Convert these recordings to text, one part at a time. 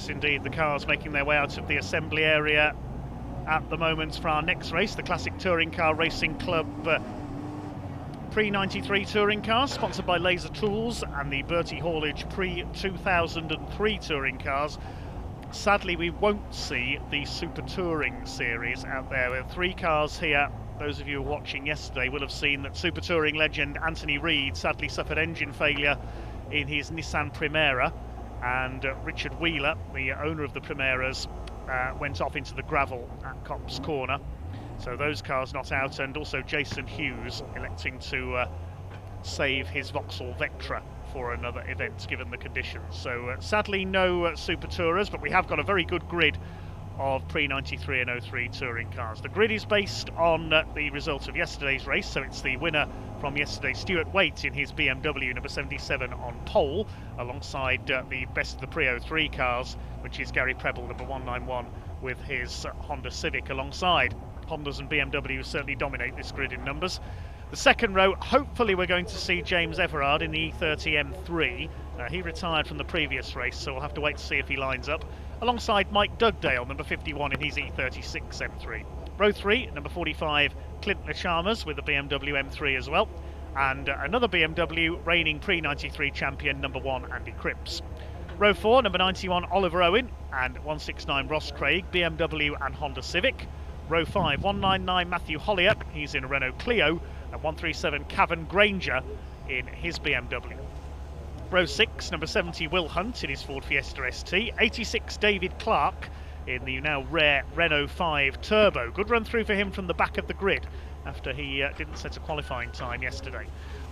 Yes, indeed, the cars making their way out of the assembly area at the moment for our next race, the Classic Touring Car Racing Club Pre-93 touring cars, sponsored by Laser Tools, and the Bertie Haulage Pre-2003 touring cars. Sadly, we won't see the Super Touring series out there. There are 3 cars here. Those of you watching yesterday will have seen that Super Touring legend Anthony Reid sadly suffered engine failure in his Nissan Primera, and Richard Wheeler, the owner of the Primeras, went off into the gravel at Copse Corner. So those cars not out, and also Jason Hughes electing to save his Vauxhall Vectra for another event given the conditions. So sadly no Super Tourers, but we have got a very good grid of pre-93 and 03 touring cars. The grid is based on the result of yesterday's race, so it's the winner from yesterday, Stuart Waite, in his BMW number 77 on pole, alongside the best of the pre-03 cars, which is Gary Preble, number 191, with his Honda Civic alongside. Hondas and BMWs certainly dominate this grid in numbers. The second row, hopefully we're going to see James Everard in the E30 M3. He retired from the previous race, so we'll have to wait to see if he lines up, alongside Mike Dugdale, number 51, in his E36 M3. Row 3, number 45, Clint LeChalmers with the BMW M3 as well, and another BMW, reigning pre-93 champion, number 1, Andy Cripps. Row 4, number 91, Oliver Owen, and 169, Ross Craig, BMW and Honda Civic. Row 5, 199, Matthew Hollier, he's in a Renault Clio, and 137, Cavan Granger in his BMW. Row 6, number 70, Will Hunt in his Ford Fiesta ST. 86, David Clark in the now rare Renault 5 Turbo. Good run through for him from the back of the grid after he didn't set a qualifying time yesterday.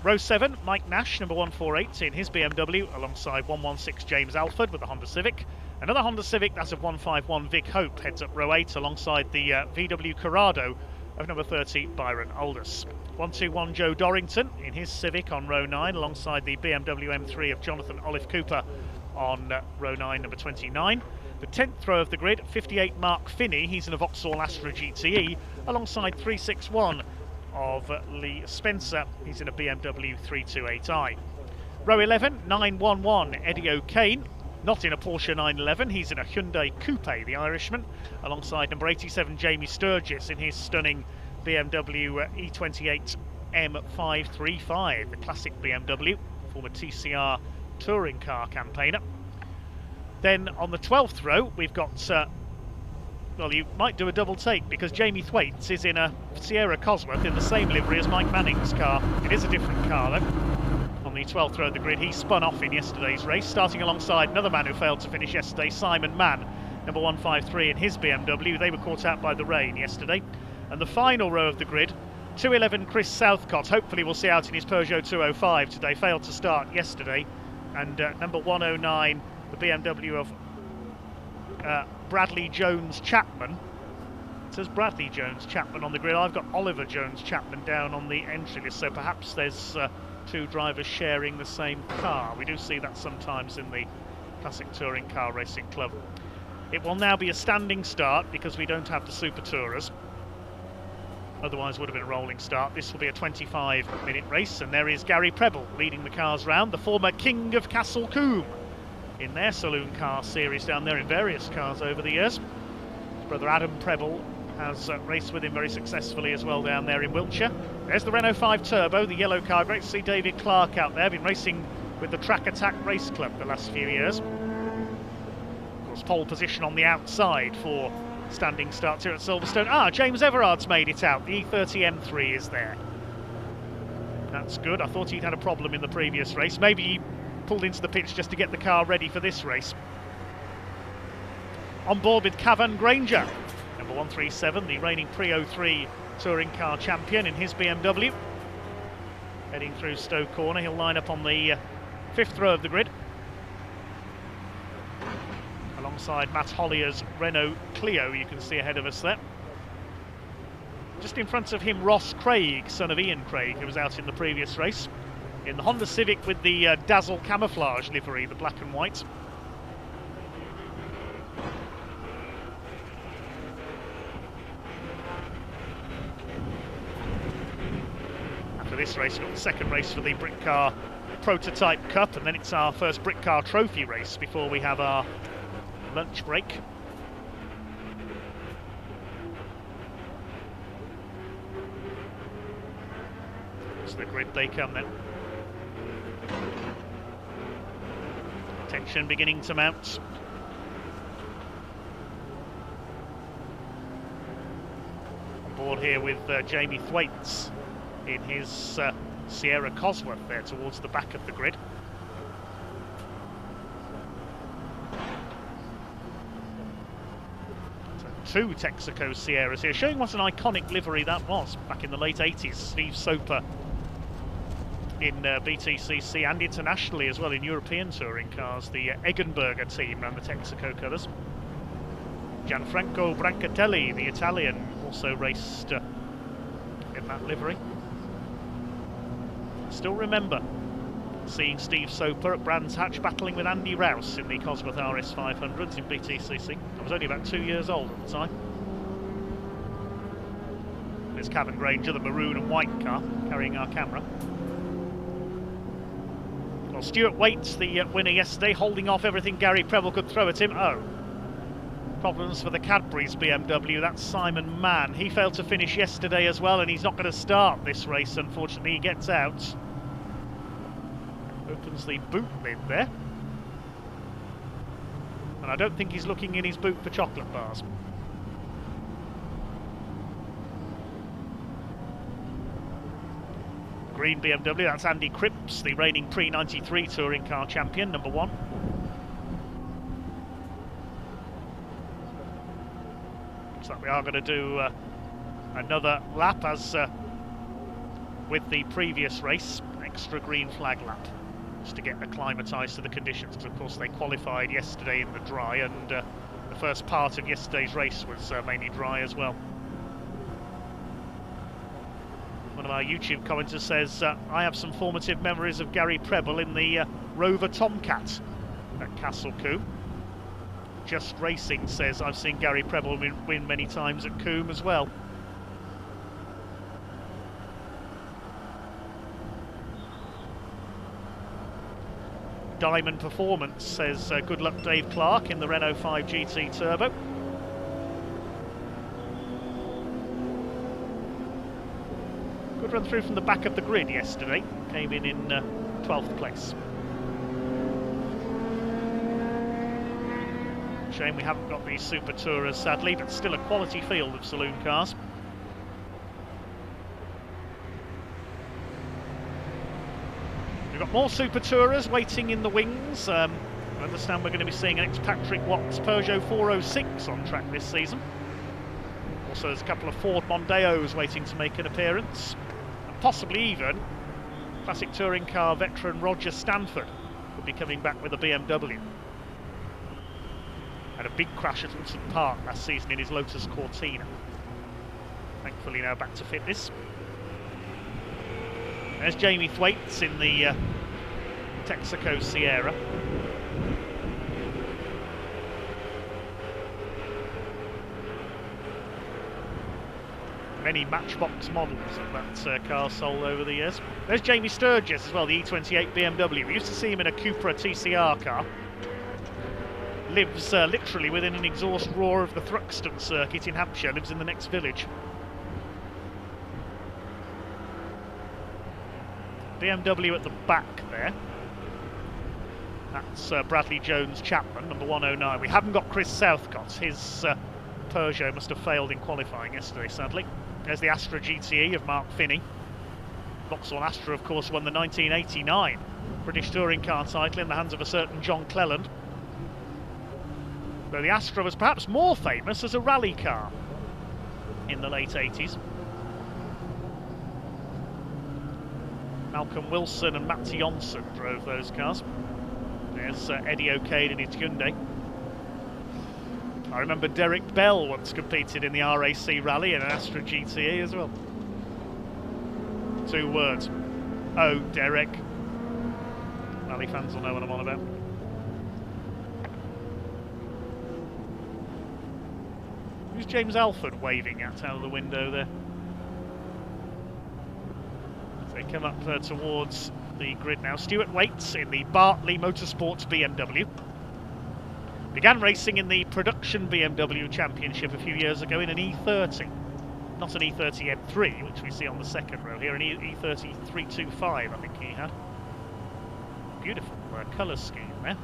Row 7, Mike Nash, number 148 in his BMW, alongside 116, James Alford with the Honda Civic. Another Honda Civic, that's of 151, Vic Hope, heads up row 8 alongside the VW Corrado of number 30, Byron Aldous. 121, Joe Dorrington in his Civic on row 9, alongside the BMW M3 of Jonathan Olive Cooper on row 9, number 29. The 10th row of the grid, 58, Mark Finney, he's in a Vauxhall Astra GTE, alongside 361 of Lee Spencer, he's in a BMW 328i. Row 11, 911, Eddie O'Kane, not in a Porsche 911, he's in a Hyundai Coupe, the Irishman, alongside number 87, Jamie Sturgis in his stunning BMW E28 M535, the classic BMW, former TCR touring car campaigner. Then on the 12th row, we've got, well, you might do a double take, because Jamie Thwaites is in a Sierra Cosworth in the same livery as Mike Manning's car. It is a different car, though. On the 12th row of the grid, he spun off in yesterday's race, starting alongside another man who failed to finish yesterday, Simon Mann, number 153 in his BMW. They were caught out by the rain yesterday. And the final row of the grid, 211, Chris Southcott, hopefully we'll see out in his Peugeot 205 today, failed to start yesterday. And number 109, the BMW of Bradley Jones Chapman. It says Bradley Jones Chapman on the grid. I've got Oliver Jones Chapman down on the entry list, so perhaps there's 2 drivers sharing the same car. We do see that sometimes in the Classic Touring Car Racing Club. It will now be a standing start because we don't have the Super Tourers. Otherwise would have been a rolling start. This will be a 25-minute race, and there is Gary Preble leading the cars round, the former King of Castle Combe in their saloon car series down there in various cars over the years. His brother Adam Preble has raced with him very successfully as well down there in Wiltshire. There's the Renault 5 Turbo, the yellow car. Great to see David Clark out there, been racing with the Track Attack Race Club the last few years. Of course, pole position on the outside for standing starts here at Silverstone. James Everard's made it out. The E30 M3 is there. That's good. I thought he'd had a problem in the previous race. Maybe he pulled into the pitch just to get the car ready for this race. On board with Cavan Granger, number 137, the reigning pre-03 touring car champion in his BMW. Heading through Stowe Corner, he'll line up on the 5th row of the grid, alongside Matt Hollier's Renault Clio, you can see ahead of us there. Just in front of him, Ross Craig, son of Ian Craig, who was out in the previous race, in the Honda Civic with the Dazzle camouflage livery, the black and white. After this race, we've got the second race for the Brick Car Prototype Cup, and then it's our first Brick Car Trophy race before we have our lunch break. To the grid they come then. Tension beginning to mount. On board here with Jamie Thwaites in his Sierra Cosworth there towards the back of the grid. So 2 Texaco Sierras here, showing what an iconic livery that was back in the late 80s. Steve Soper in BTCC and internationally as well in European touring cars. The Eggenberger team ran the Texaco colours. Gianfranco Brancatelli, the Italian, also raced in that livery. Still remember seeing Steve Soper at Brands Hatch battling with Andy Rouse in the Cosworth RS 500s in BTCC. I was only about 2 years old at the time. There's Cavan Granger, the maroon and white car, carrying our camera. Well, Stuart Waits, the winner yesterday, holding off everything Gary Preble could throw at him. Oh, problems for the Cadbury's BMW. That's Simon Mann. He failed to finish yesterday as well, and he's not going to start this race. Unfortunately, he gets out. Opens the boot lid there. And I don't think he's looking in his boot for chocolate bars. Green BMW, that's Andy Cripps, the reigning pre-93 touring car champion, number 1. Looks like we are going to do another lap as with the previous race, extra green flag lap, just to get acclimatised to the conditions, because of course they qualified yesterday in the dry, and the first part of yesterday's race was mainly dry as well. One of our YouTube commenters says, I have some formative memories of Gary Preble in the Rover Tomcat at Castle Combe. Just Racing says, I've seen Gary Preble win many times at Combe as well. Diamond Performance says, good luck Dave Clark in the Renault 5 GT Turbo. Good run through from the back of the grid yesterday, came in 12th place. Shame we haven't got these Super Tourers sadly, but still a quality field of saloon cars. We've got more Super Tourers waiting in the wings. I understand we're going to be seeing an ex-Patrick Watts Peugeot 406 on track this season. Also there's a couple of Ford Mondeos waiting to make an appearance. And possibly even classic touring car veteran Roger Stanford could be coming back with a BMW. Had a big crash at Woodson Park last season in his Lotus Cortina. Thankfully now back to fitness. There's Jamie Thwaites in the Texaco Sierra. Many Matchbox models of that car sold over the years. There's Jamie Sturgis as well, the E28 BMW. We used to see him in a Cupra TCR car. Lives literally within an exhaust roar of the Thruxton circuit in Hampshire, lives in the next village. BMW at the back there. That's Bradley Jones Chapman, number 109. We haven't got Chris Southcott. His Peugeot must have failed in qualifying yesterday, sadly. There's the Astra GTE of Mark Finney. Vauxhall Astra, of course, won the 1989 British Touring Car title in the hands of a certain John Cleland. Though the Astra was perhaps more famous as a rally car in the late 80s. Malcolm Wilson and Matt Jonsson drove those cars. There's Eddie O'Kane in his Hyundai. I remember Derek Bell once competed in the RAC Rally in an Astra GTE as well. 2 words. Oh, Derek. Rally fans will know what I'm on about. Who's James Alford waving at out of the window there? As they come up towards the grid now. Stuart Waits in the Bartley Motorsports BMW. Began racing in the production BMW Championship a few years ago in an E30. Not an E30 M3, which we see on the second row here, an E30 325 I think he had. Beautiful colour scheme there,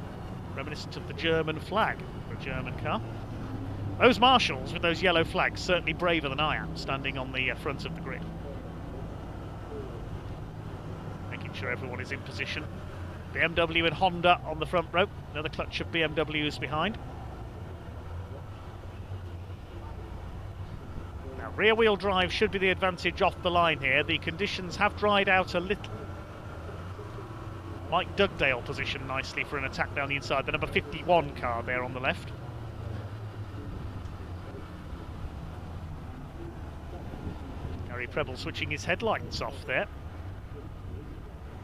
reminiscent of the German flag, the German car. Those marshals with those yellow flags, certainly braver than I am, standing on the front of the grid. Making sure everyone is in position. BMW and Honda on the front row, another clutch of BMWs behind. Now, rear-wheel drive should be the advantage off the line here. The conditions have dried out a little. Mike Dugdale positioned nicely for an attack down the inside, the number 51 car there on the left. Gary Preble switching his headlights off there.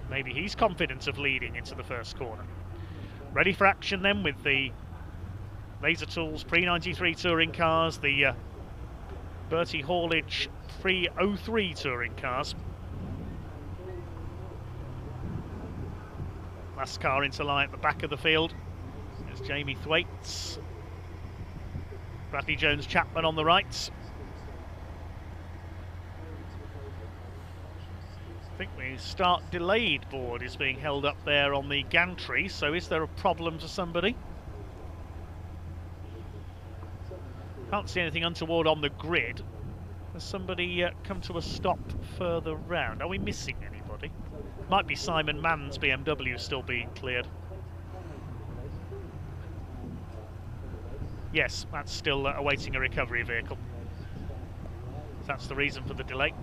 Maybe he's confident of leading into the first corner. Ready for action then with the Laser Tools pre-93 touring cars, the Bertie Haulage pre-03 touring cars. Last car into line at the back of the field. There's Jamie Thwaites. Bradley Jones-Chapman on the right. I think the start delayed board is being held up there on the gantry, so is there a problem for somebody? Can't see anything untoward on the grid. Has somebody come to a stop further round? Are we missing anybody? Might be Simon Mann's BMW still being cleared. Yes, that's still awaiting a recovery vehicle. That's the reason for the delay.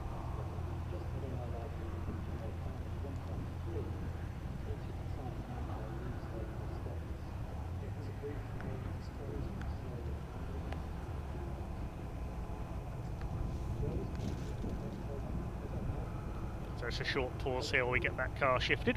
So it's a short pause here while we get that car shifted.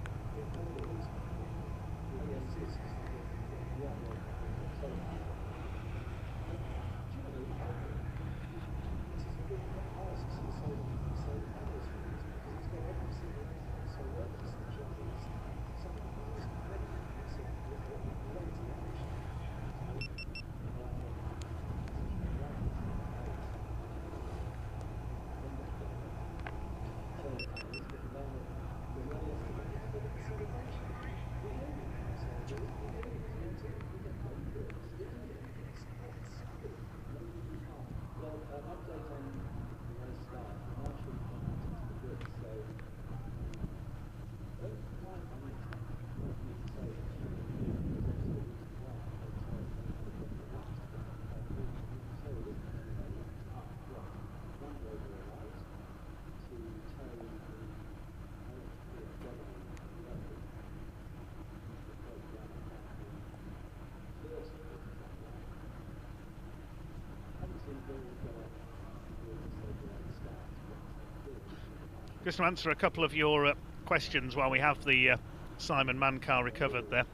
Just to answer a couple of your questions while we have the Simon Mann car recovered there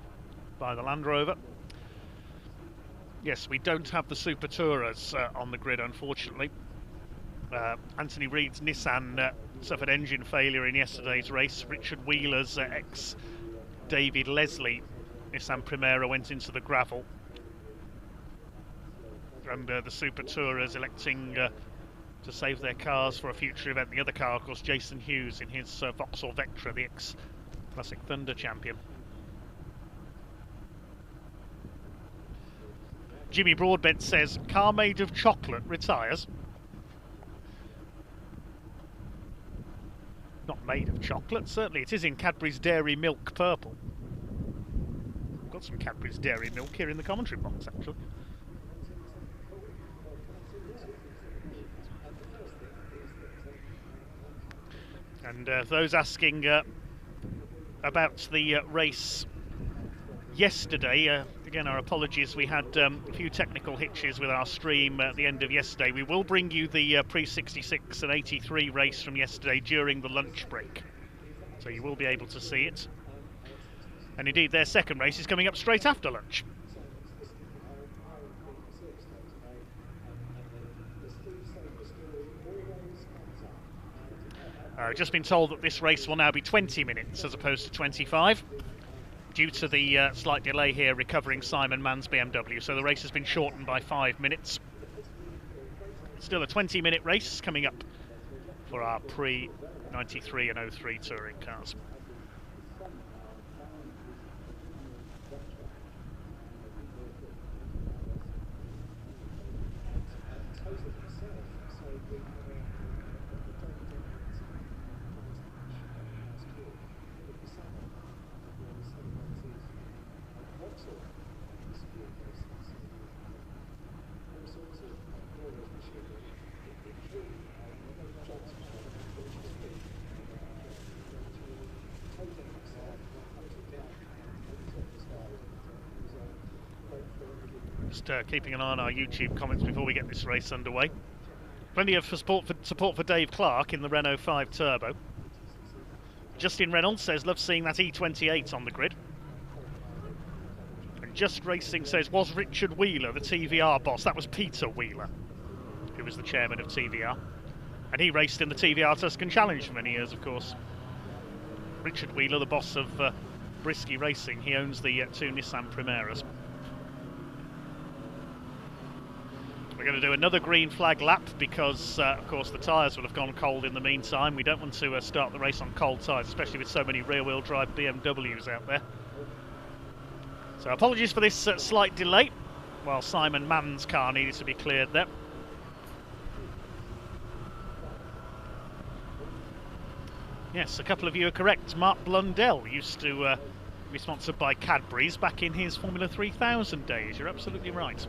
by the Land Rover. Yes, we don't have the Super Tourers on the grid, unfortunately. Anthony Reid's Nissan suffered engine failure in yesterday's race. Richard Wheeler's ex-David Leslie Nissan Primera went into the gravel. And the Super Tourers electing to save their cars for a future event. The other car, of course, Jason Hughes in his Vauxhall Vectra, the ex-Classic Thunder champion. Jimmy Broadbent says, car made of chocolate retires. Not made of chocolate, certainly it is in Cadbury's Dairy Milk purple. I've got some Cadbury's Dairy Milk here in the commentary box, actually. And those asking about the race yesterday, again, our apologies, we had a few technical hitches with our stream at the end of yesterday. We will bring you the pre-66 and 83 race from yesterday during the lunch break, so you will be able to see it. And indeed, their second race is coming up straight after lunch. Just been told that this race will now be 20 minutes as opposed to 25. due to the slight delay here recovering Simon Mann's BMW, so the race has been shortened by 5 minutes. Still a 20-minute race coming up for our pre-93 and 03 touring cars. Just keeping an eye on our YouTube comments before we get this race underway. Plenty of support for Dave Clark in the Renault 5 Turbo. Justin Reynolds says, love seeing that E28 on the grid. And Just Racing says, was Richard Wheeler the TVR boss? That was Peter Wheeler, who was the chairman of TVR. And he raced in the TVR Tuscan Challenge for many years, of course. Richard Wheeler, the boss of Brisky Racing, he owns the 2 Nissan Primeras. We're going to do another green flag lap because, of course, the tyres will have gone cold in the meantime. We don't want to start the race on cold tyres, especially with so many rear-wheel drive BMWs out there. So apologies for this slight delay, while Simon Mann's car needed to be cleared there. Yes, a couple of you are correct. Mark Blundell used to be sponsored by Cadbury's back in his Formula 3000 days. You're absolutely right.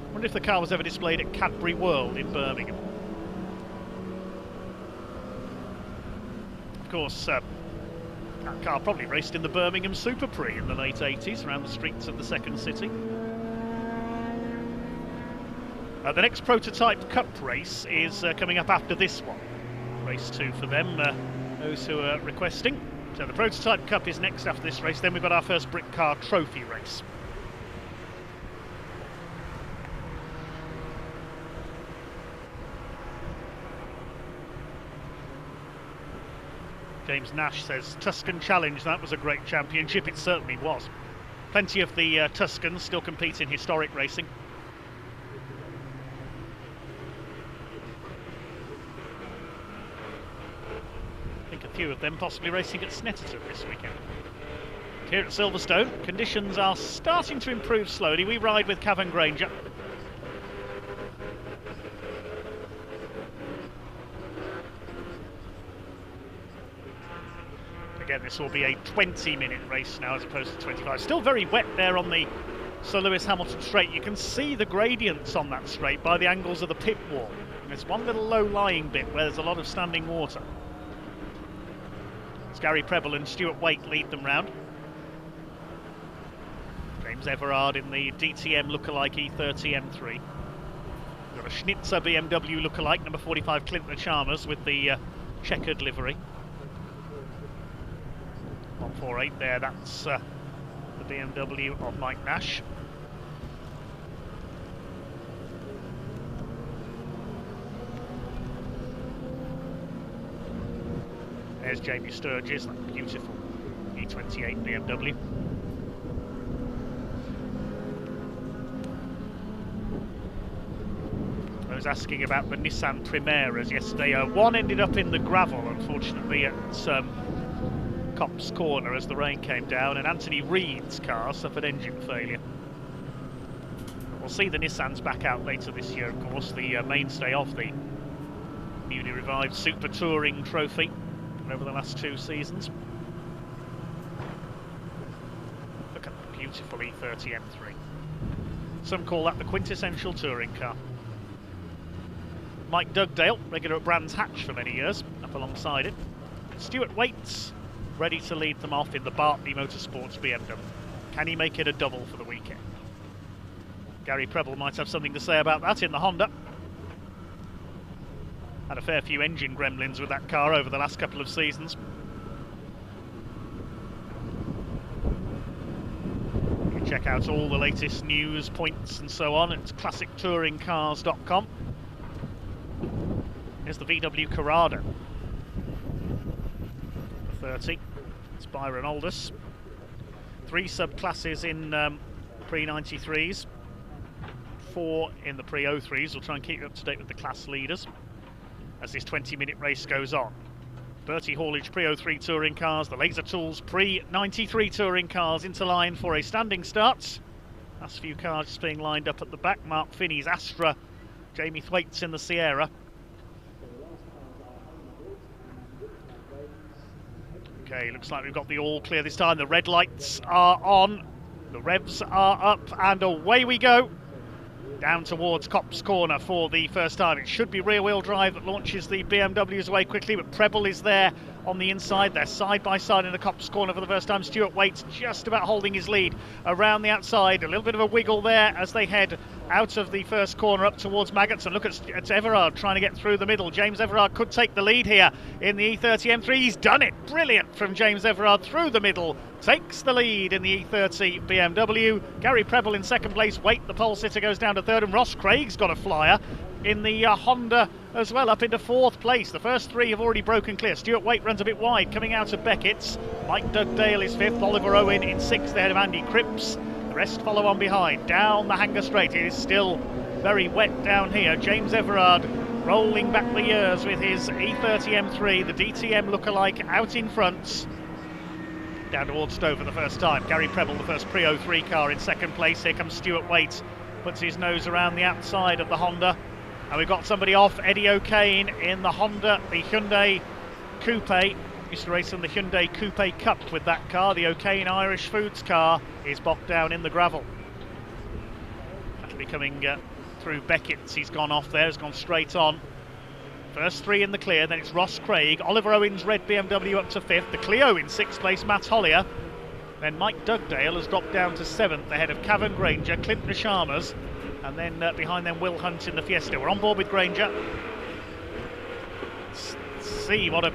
I wonder if the car was ever displayed at Cadbury World in Birmingham. Of course, that car probably raced in the Birmingham Super Prix in the late 80s around the streets of the second city. The next prototype cup race is coming up after this one. Race 2 for them, those who are requesting. So the prototype cup is next after this race, then we've got our first brick car trophy race. James Nash says, Tuscan Challenge, that was a great championship. It certainly was. Plenty of the Tuscans still compete in historic racing. I think a few of them possibly racing at Snetterton this weekend. Here at Silverstone, conditions are starting to improve slowly. We ride with Cavan Granger. Again, this will be a 20-minute race now as opposed to 25. Still very wet there on the Sir Lewis Hamilton straight. You can see the gradients on that straight by the angles of the pit wall. And there's one little low-lying bit where there's a lot of standing water. It's Gary Preble and Stuart Waite lead them round. James Everard in the DTM lookalike E30 M3. We've got a Schnitzer BMW lookalike, number 45 Clintner Chalmers with the checkered livery. 148 there, that's the BMW of Mike Nash. There's Jamie Sturgis, that beautiful E28 BMW. I was asking about the Nissan Primeras yesterday. One ended up in the gravel, unfortunately, at Copse Corner as the rain came down, and Anthony Reid's car suffered engine failure. We'll see the Nissans back out later this year, of course, the mainstay of the newly revived Super Touring Trophy over the last 2 seasons. Look at the beautiful E30 M3. Some call that the quintessential touring car. Mike Dugdale, regular at Brands Hatch for many years, up alongside it. Stuart Waits, ready to lead them off in the Bartley Motorsports BMW. Can he make it a double for the weekend? Gary Preble might have something to say about that in the Honda. Had a fair few engine gremlins with that car over the last couple of seasons. You can check out all the latest news, points and so on at classictouringcars.com. Here's the VW Corrado. 30. It's Byron Aldous. 3 subclasses in pre-93s, 4 in the pre-03s. We'll try and keep you up to date with the class leaders as this 20-minute race goes on. Bertie Haulage pre-03 touring cars, the Laser Tools pre-93 touring cars into line for a standing start. Last few cars just being lined up at the back. Mark Finney's Astra, Jamie Thwaites in the Sierra. Okay, looks like we've got the all clear this time. The red lights are on, the revs are up, and away we go. Down towards Copse Corner for the first time. It should be rear-wheel drive that launches the BMWs away quickly, but Preble is there on the inside. They're side by side in the Copse Corner for the first time. Stuart Waits just about holding his lead around the outside. A little bit of a wiggle there as they head out of the first corner up towards Maggots. And look at Everard trying to get through the middle. James Everard could take the lead here in the E30 M3. He's done it. Brilliant from James Everard through the middle. Takes the lead in the E30 BMW. Gary Preble in second place. Waite, the pole sitter, goes down to third. And Ross Craig's got a flyer in the Honda as well, up into fourth place. The first 3 have already broken clear. Stuart Waite runs a bit wide coming out of Beckett's. Mike Dugdale is fifth. Oliver Owen in sixth ahead of Andy Cripps. The rest follow on behind. Down the Hanger Straight. It is still very wet down here. James Everard rolling back the years with his E30 M3, the DTM lookalike, out in front. Down towards Stowe for the first time. Gary Preble, the first pre-03 car, in second place. Here comes Stuart Waite. Puts his nose around the outside of the Honda. And we've got somebody off, Eddie O'Kane in the Honda, the Hyundai Coupe. Used to race in the Hyundai Coupe Cup with that car. The O'Kane Irish Foods car is bogged down in the gravel. That'll be coming through Beckett's. He's gone off there, has gone straight on. First 3 in the clear, then it's Ross Craig. Oliver Owen's red BMW up to 5th. The Clio in 6th place, Matt Hollier. Then Mike Dugdale has dropped down to 7th ahead of Cavan Granger, Clint Neshamas, and then behind them Will Hunt in the Fiesta. We're on board with Granger. Let's see what a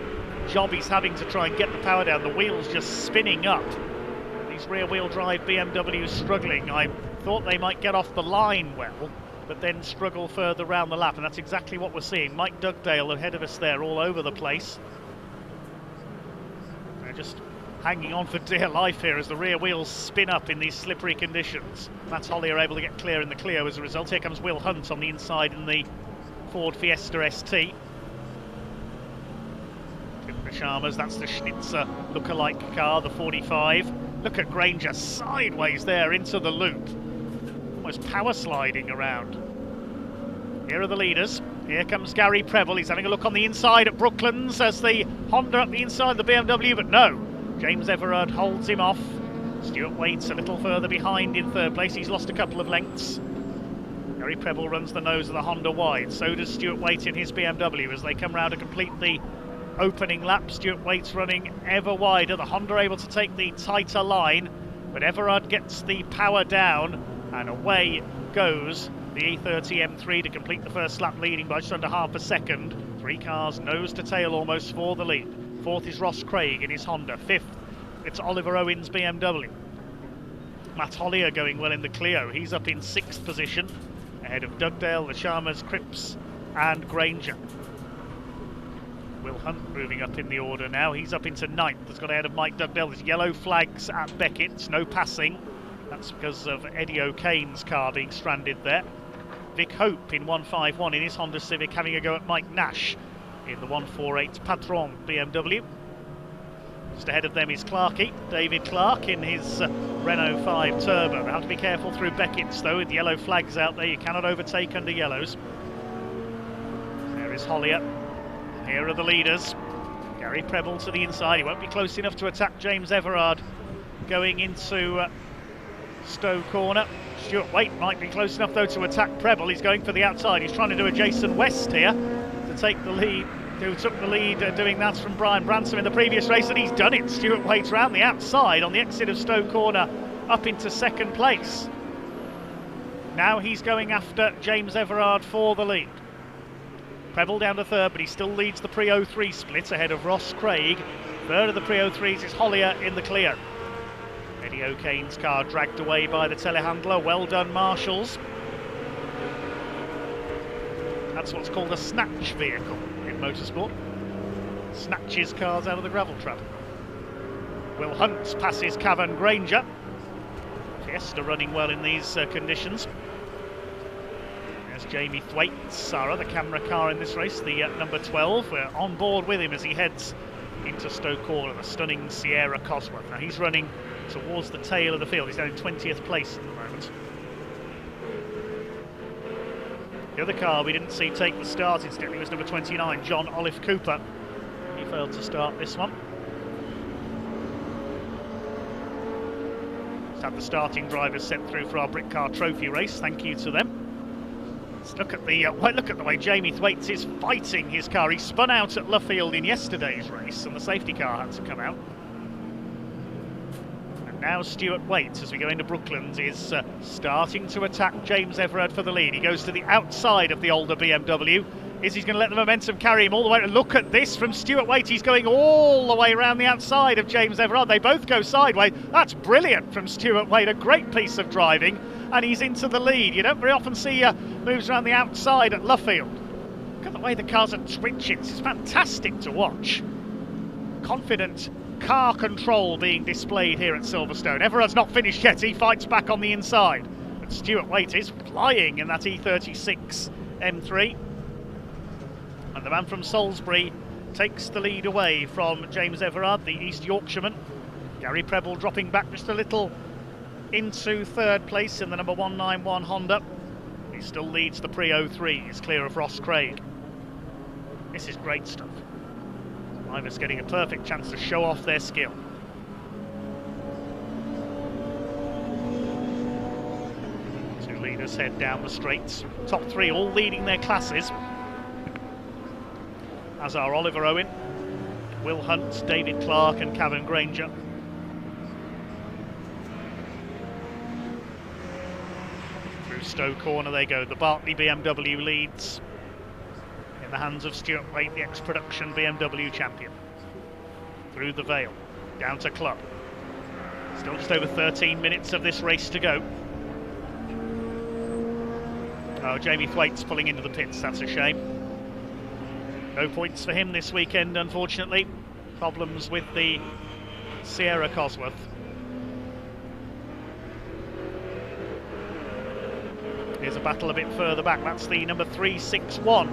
job he's having to try and get the power down. The wheels just spinning up. These rear-wheel drive BMWs struggling. I thought they might get off the line well, but then struggle further round the lap, and that's exactly what we're seeing. Mike Dugdale ahead of us there, all over the place. They're just hanging on for dear life here as the rear wheels spin up in these slippery conditions. Matt Hollier able to get clear in the Clio as a result. Here comes Will Hunt on the inside in the Ford Fiesta ST. Sharmas, that's the Schnitzer lookalike car, the 45. Look at Granger sideways there into the loop, almost power sliding around. Here are the leaders. Here comes Gary Preble. He's having a look on the inside at Brooklands as the Honda up the inside of the BMW, but no, James Everard holds him off. Stuart Waite's a little further behind in third place. He's lost a couple of lengths. Gary Preble runs the nose of the Honda wide. So does Stuart Waite in his BMW as they come round to complete the opening lap. Stuart Waite's running ever wider. The Honda able to take the tighter line, but Everard gets the power down, and away goes the E30 M3 to complete the first lap, leading by just under half a second. 3 cars nose to tail almost for the lead. Fourth is Ross Craig in his Honda. Fifth, it's Oliver Owen's BMW. Matt Hollier going well in the Clio. He's up in 6th position, ahead of Dugdale, the Sharmas, Cripps and Granger. Will Hunt moving up in the order now. He's up into 9th. Has got ahead of Mike Dugdale. There's yellow flags at Beckett's. No passing. That's because of Eddie O'Kane's car being stranded there. Vic Hope in 151 in his Honda Civic having a go at Mike Nash in the 148 Patron BMW. Just ahead of them is Clarkey, David Clark in his Renault 5 Turbo. They have to be careful through Beckett's though, with yellow flags out there. You cannot overtake under yellows. There is Hollier. Here are the leaders. Gary Preble to the inside. He won't be close enough to attack James Everard going into Stowe Corner. Stuart Waite might be close enough though to attack Preble. He's going for the outside. He's trying to do a Jason West here to take the lead. Who took the lead doing that from Brian Bransom in the previous race, and he's done it. Stuart Waite's round the outside on the exit of Stowe Corner up into 2nd place. Now he's going after James Everard for the lead. Preble down to 3rd, but he still leads the pre-03 split ahead of Ross Craig. 3rd of the pre-03s is Hollier in the Clio. Eddie O'Kane's car dragged away by the telehandler. Well done, Marshals. That's what's called a snatch vehicle in motorsport. Snatches cars out of the gravel trap. Will Hunt passes Cavan Granger. Fiesta running well in these conditions. There's Jamie Thwaites, our other camera car in this race, the number 12. We're on board with him as he heads into Stoke Corner, the stunning Sierra Cosworth. Now he's running towards the tail of the field. He's down in 20th place at the moment. The other car we didn't see take the start instead was number 29, John Olive Cooper. He failed to start this one. Just had the starting drivers sent through for our Brick Car Trophy race. Thank you to them. Let's look at the way Jamie Thwaites is fighting his car. He spun out at Luffield in yesterday's race, and the safety car had to come out. And now Stuart Waite, as we go into Brooklands, is starting to attack James Everard for the lead. He goes to the outside of the older BMW. Is he going to let the momentum carry him all the way? Look at this from Stuart Waite. He's going all the way around the outside of James Everard. They both go sideways. That's brilliant from Stuart Waite. A great piece of driving. And he's into the lead. You don't very often see moves around the outside at Luffield. Look at the way the cars are twitching. It's fantastic to watch. Confident car control being displayed here at Silverstone. Everard's not finished yet. He fights back on the inside. But Stuart Waite is flying in that E36 M3. And the man from Salisbury takes the lead away from James Everard, the East Yorkshireman. Gary Preble dropping back just a little into third place in the number 191 Honda. He still leads the pre-03s, clear of Ross Craig. This is great stuff. Drivers getting a perfect chance to show off their skill. Two leaders head down the straights. Top three all leading their classes. As are Oliver Owen, Will Hunt, David Clark and Cavan Granger. Stoke Corner they go. The Barclay BMW leads in the hands of Stuart Waite, the ex-production BMW champion. Through the Vale, down to Club. Still just over 13 minutes of this race to go. Oh, Jamie Thwaites pulling into the pits, that's a shame. No points for him this weekend, unfortunately. Problems with the Sierra Cosworth. Here's a battle a bit further back. That's the number 361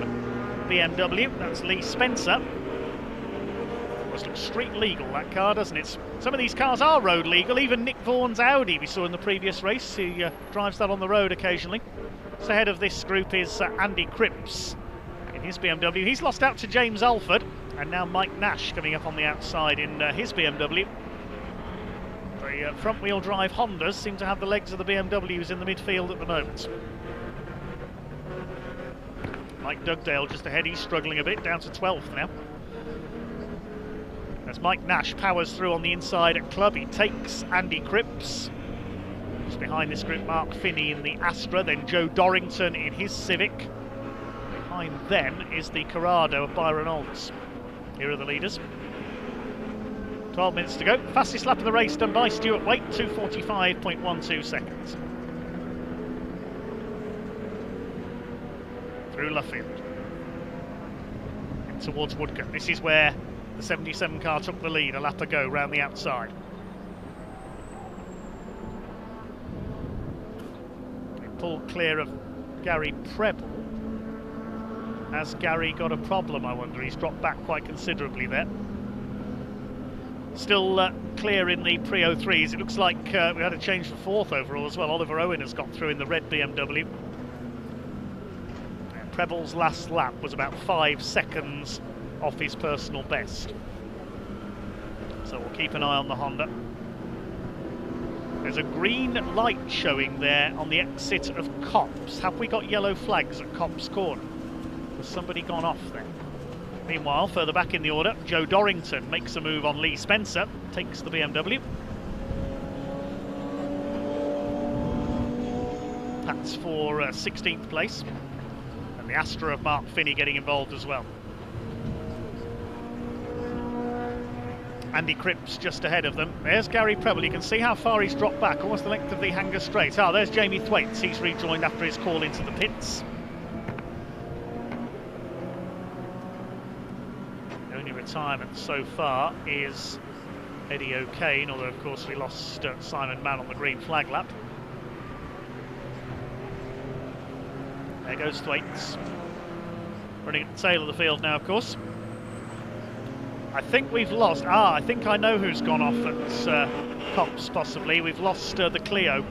BMW. That's Lee Spencer. Must look street legal, that car, doesn't it? Some of these cars are road legal. Even Nick Vaughan's Audi we saw in the previous race. He drives that on the road occasionally. So ahead of this group is Andy Cripps in his BMW. He's lost out to James Alford. And now Mike Nash coming up on the outside in his BMW. The front-wheel drive Hondas seem to have the legs of the BMWs in the midfield at the moment. Mike Dugdale just ahead, he's struggling a bit, down to 12th now. As Mike Nash powers through on the inside at Club, he takes Andy Cripps. Just behind this group, Mark Finney in the Astra, then Joe Dorrington in his Civic. Behind them is the Corrado of Byron Olds. Here are the leaders. 12 minutes to go. Fastest lap of the race done by Stuart Waite, 2:45.12 seconds. Through Luffield. In towards Woodcote. This is where the 77 car took the lead a lap ago, round the outside. They pulled clear of Gary Preble. Has Gary got a problem, I wonder? He's dropped back quite considerably there. Still clear in the pre-03s. It looks like we had a change for fourth overall as well. Oliver Owen has got through in the red BMW. Preble's last lap was about 5 seconds off his personal best. So we'll keep an eye on the Honda. There's a green light showing there on the exit of Copse. Have we got yellow flags at Copse Corner? Has somebody gone off there? Meanwhile, further back in the order, Joe Dorrington makes a move on Lee Spencer, takes the BMW. That's for 16th place. And the Astra of Mark Finney getting involved as well. Andy Cripps just ahead of them. There's Gary Preble. You can see how far he's dropped back, almost the length of the Hanger Straight. Ah, there's Jamie Thwaites. He's rejoined after his call into the pits. The only retirement so far is Eddie O'Kane, although of course we lost Simon Mann on the green flag lap. There goes Thwaites. Running at the tail of the field now, of course. I think we've lost... I think I know who's gone off at Cops, possibly. We've lost the Clio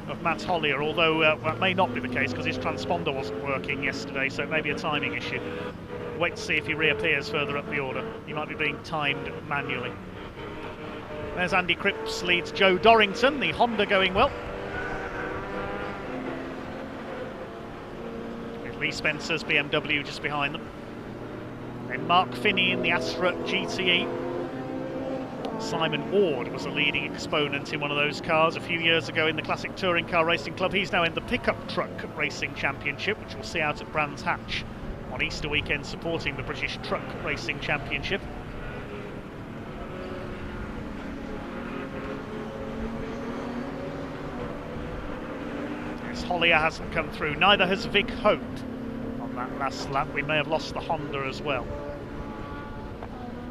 of Matt Hollier, although that may not be the case because his transponder wasn't working yesterday, so it may be a timing issue. Wait to see if he reappears further up the order. He might be being timed manually. There's Andy Cripps leads Joe Dorrington, the Honda going well. With Lee Spencer's BMW just behind them. Then Mark Finney in the Astra GTE. Simon Ward was a leading exponent in one of those cars a few years ago in the Classic Touring Car Racing Club. He's now in the Pickup Truck Racing Championship, which we'll see out at Brands Hatch on Easter weekend, supporting the British Truck Racing Championship. Yes, Hollier hasn't come through, neither has Vic Hope on that last lap. We may have lost the Honda as well.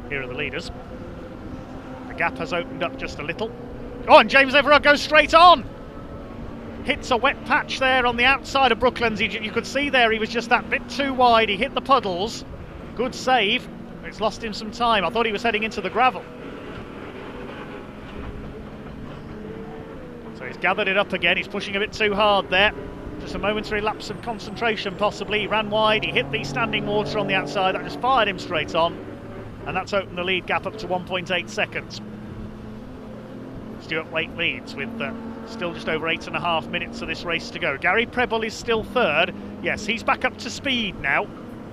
Here are the leaders. The gap has opened up just a little. Oh, and James Everard goes straight on! Hits a wet patch there on the outside of Brooklands. You could see there he was just that bit too wide. He hit the puddles. Good save. It's lost him some time. I thought he was heading into the gravel. So he's gathered it up again. He's pushing a bit too hard there. Just a momentary lapse of concentration possibly. He ran wide. He hit the standing water on the outside. That just fired him straight on. And that's opened the lead gap up to 1.8 seconds. Stuart Waite leads with still just over 8.5 minutes of this race to go. Gary Preble is still third. Yes, he's back up to speed now.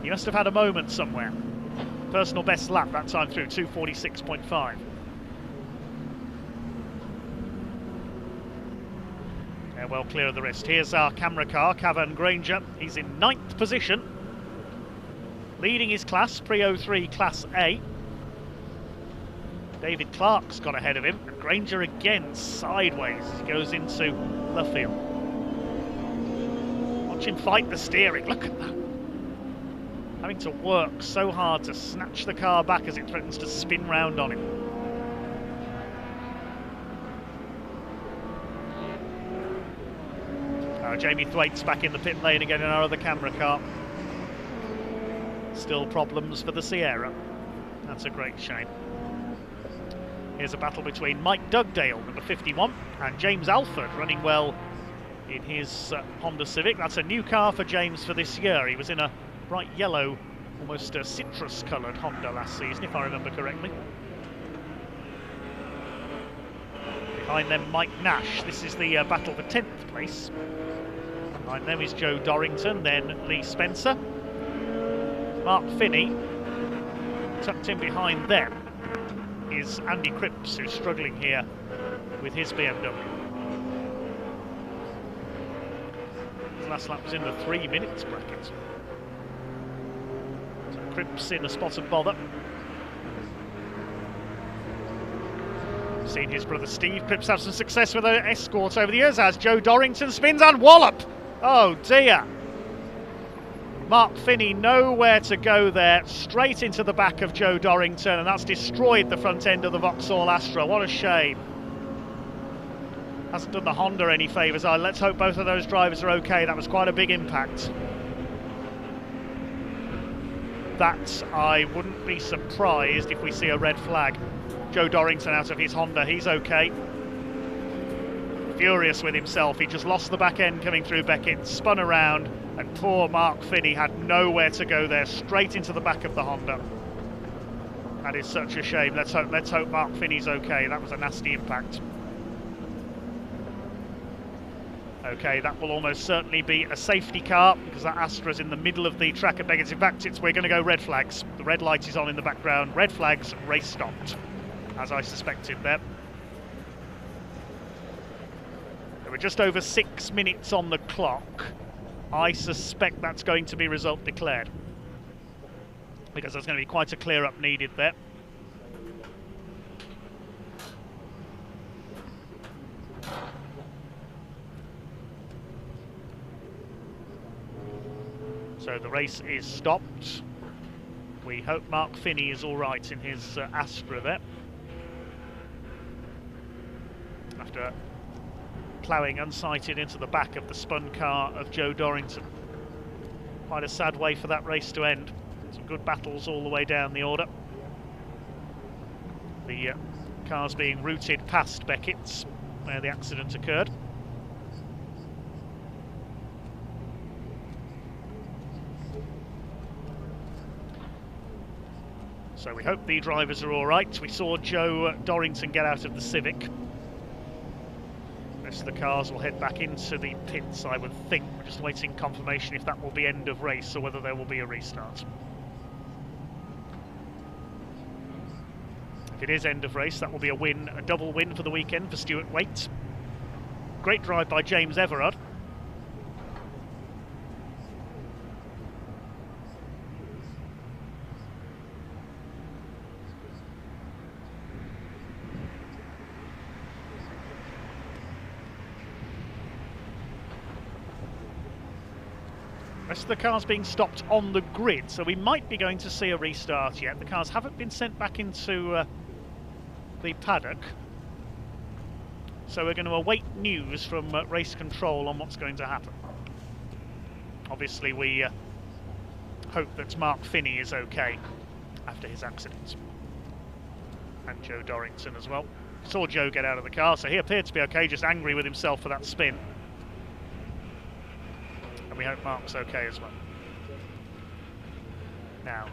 He must have had a moment somewhere. Personal best lap that time through, 2:46.5. They're well clear of the rest. Here's our camera car, Cavan Granger. He's in 9th position. Leading his class, Pre-03 Class A. David Clark's got ahead of him. And Granger again sideways. He goes into Luffield. Watch him fight the steering. Look at that. Having to work so hard to snatch the car back as it threatens to spin round on him. Jamie Thwaites back in the pit lane again in our other camera car. Still problems for the Sierra. That's a great shame. Here's a battle between Mike Dugdale, number 51, and James Alford, running well in his Honda Civic. That's a new car for James for this year. He was in a bright yellow, almost a citrus-coloured Honda last season, if I remember correctly. Behind them, Mike Nash. This is the battle for 10th place. Behind them is Joe Dorrington, then Lee Spencer. Mark Finney. Tucked in behind them is Andy Cripps, who's struggling here with his BMW. His last lap was in the 3 minutes bracket. So Cripps in a spot of bother. Seen his brother Steve Cripps have some success with an Escort over the years, as Joe Dorrington spins and wallop! Oh dear! Mark Finney nowhere to go there, straight into the back of Joe Dorrington, and that's destroyed the front end of the Vauxhall Astra. What a shame. Hasn't done the Honda any favours. Let's hope both of those drivers are okay. That was quite a big impact. That I wouldn't be surprised if we see a red flag. Joe Dorrington out of his Honda, he's okay. Furious with himself, he just lost the back end coming through Beckett, spun around, and poor Mark Finney had nowhere to go there, straight into the back of the Honda. That is such a shame. Let's hope Mark Finney's okay. That was a nasty impact. Okay, that will almost certainly be a safety car because that Astra's in the middle of the track at Beckett. In fact, we're going to go red flags. The red light is on in the background. Red flags, race stopped, as I suspected there. There were just over 6 minutes on the clock. I suspect that's going to be result declared, because there's going to be quite a clear up needed there. So the race is stopped. We hope Mark Finney is all right in his Astra there. after ploughing unsighted into the back of the spun car of Joe Dorrington. Quite a sad way for that race to end. Some good battles all the way down the order. The cars being routed past Beckett's, where the accident occurred. So we hope the drivers are all right. We saw Joe Dorrington get out of the Civic. The rest of the cars will head back into the pits, I would think. We're just waiting confirmation if that will be end of race or whether there will be a restart. If it is end of race, that will be a win, a double win for the weekend for Stuart Waite. Great drive by James Everard. Rest of the cars being stopped on the grid, so we might be going to see a restart yet. The cars haven't been sent back into the paddock, so we're going to await news from race control on what's going to happen. Obviously we hope that Mark Finney is okay after his accident, and Joe Dorrington as well. Saw Joe get out of the car, so he appeared to be okay, just angry with himself for that spin. We hope Mark's okay as well. Now,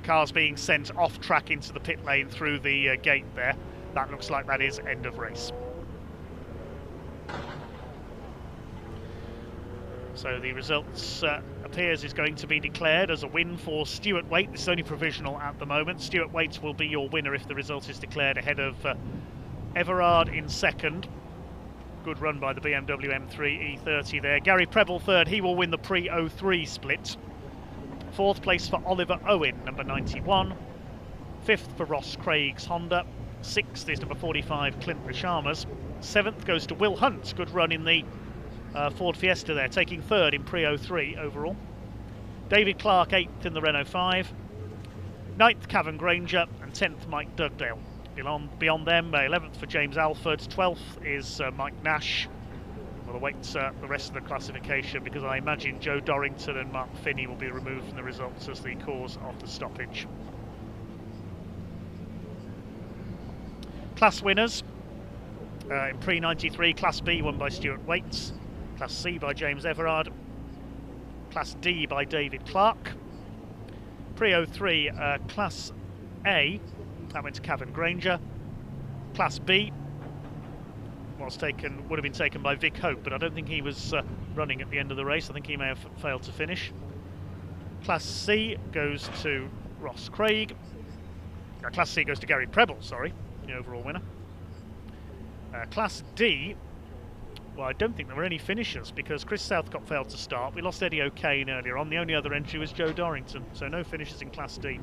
cars being sent off track into the pit lane through the gate there. That looks like that is end of race. So the results appears is going to be declared as a win for Stuart Waite. This is only provisional at the moment. Stuart Waite will be your winner if the result is declared, ahead of Everard in second. Good run by the BMW M3 E30 there. Gary Preble third, he will win the pre-03 split. Fourth place for Oliver Owen, number 91. Fifth for Ross Craig's Honda. Sixth is number 45, Clint Chalmers. Seventh goes to Will Hunt, good run in the Ford Fiesta there, taking third in pre-03 overall. David Clark eighth in the Renault 5. Ninth, Cavan Granger, and 10th, Mike Dugdale. Beyond them, 11th for James Alford, 12th is Mike Nash. We'll await the rest of the classification because I imagine Joe Dorrington and Mark Finney will be removed from the results as the cause of the stoppage. Class winners. In pre-93, Class B won by Stuart Waite. Class C by James Everard. Class D by David Clark. Pre-03, Class A. That went to Cavan Granger. Class B would have been taken by Vic Hope, but I don't think he was running at the end of the race. I think he may have failed to finish. Class C goes to Ross Craig. Class C goes to Gary Preble, sorry, the overall winner. Class D, well, I don't think there were any finishers because Chris Southcott failed to start. We lost Eddie O'Kane earlier on. The only other entry was Joe Dorrington, so no finishers in Class D.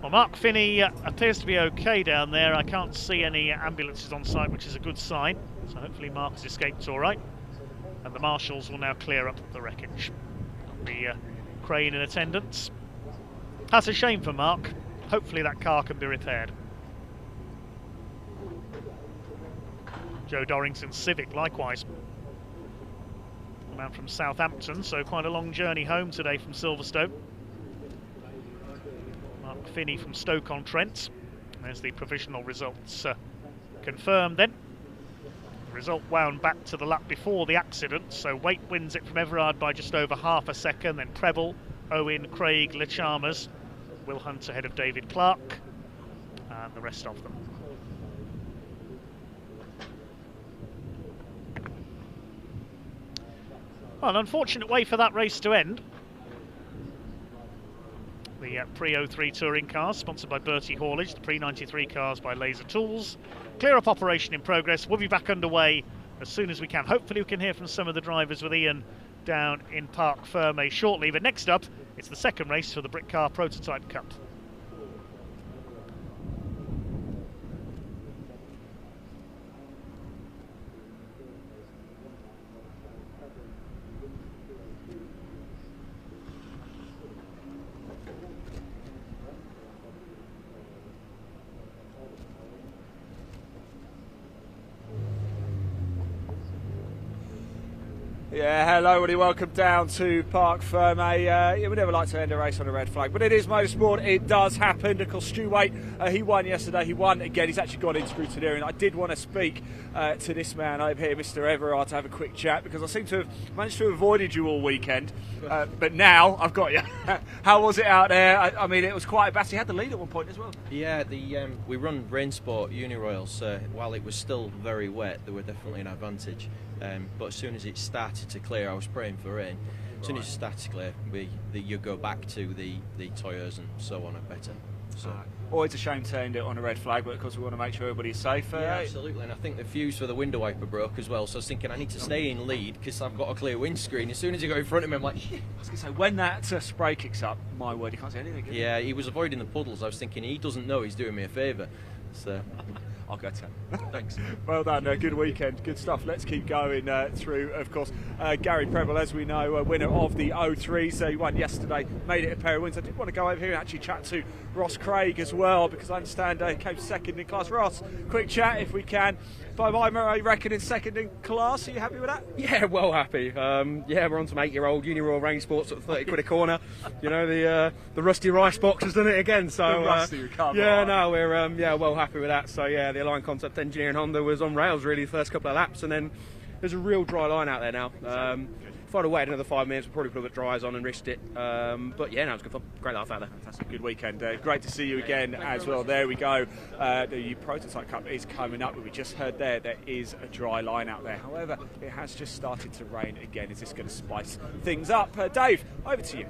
Well, Mark Finney appears to be okay down there. I can't see any ambulances on site, which is a good sign. So hopefully Mark's escaped all right. And the marshals will now clear up the wreckage. The crane in attendance. That's a shame for Mark. Hopefully that car can be repaired. Joe Dorrington's Civic, likewise. A man from Southampton, so quite a long journey home today from Silverstone. Mark Finney from Stoke-on-Trent. There's the provisional results confirmed then. The result wound back to the lap before the accident, so Waite wins it from Everard by just over half a second, then Preble, Owen, Craig, Chalmers, Will Hunt ahead of David Clark, and the rest of them. Well, an unfortunate way for that race to end. The pre-03 touring cars, sponsored by Bertie Haulage, the pre-93 cars by Laser Tools. Clear up operation in progress. We'll be back underway as soon as we can. Hopefully we can hear from some of the drivers with Ian down in Parc Fermé shortly. But next up, it's the second race for the Brick Car Prototype Cup. Yeah, hello everybody, welcome down to Park Firm. We never like to end a race on a red flag, but it is motorsport, it does happen. Of course, Stu Waite, he won yesterday, he won again, he's actually gone into scrutineering. I did want to speak to this man over here, Mr. Everard, to have a quick chat, because I seem to have managed to have avoided you all weekend, but now I've got you. How was it out there? I mean, it was quite a battle. You had the lead at one point as well. Yeah, we run Rain Sport Uni Royals, while it was still very wet, there were definitely an advantage. But as soon as it started to clear, I was praying for rain. As soon as it started to clear, you go back to the Toyos and so on are better. So. Always a shame to end it on a red flag, but of course we want to make sure everybody's safe. Yeah, absolutely, and I think the fuse for the window wiper broke as well, so I was thinking I need to stay in lead because I've got a clear windscreen. As soon as you go in front of me, I'm like, shit. I was going to say, when that spray kicks up, my word, you can't see anything. Yeah, he was avoiding the puddles. I was thinking he doesn't know he's doing me a favour. So I'll go to him. Thanks. Well done, good weekend, good stuff. Let's keep going through, of course. Gary Preble, as we know, winner of the O3, so he won yesterday, made it a pair of wins. I did want to go over here and actually chat to Ross Craig as well, because I understand he came second in class. Ross, quick chat if we can. By my reckoning, second in class. Are you happy with that? Yeah, well happy. Yeah, we're on some 8-year-old Uni Royal Rain Sports at 30 quid a corner. You know, the rusty rice box has done it again. So yeah, no, we're well happy with that. So yeah, the Align Concept Engineering Honda was on rails really the first couple of laps, and then there's a real dry line out there now. If I'd have waited another 5 minutes, we probably put the dryers on and risked it. But yeah, no, it was good fun. Great laugh out there. Fantastic, good weekend. Great to see you again as well. There we go. The Prototype Cup is coming up. We just heard there is a dry line out there. However, it has just started to rain again. Is this going to spice things up? Dave, over to you.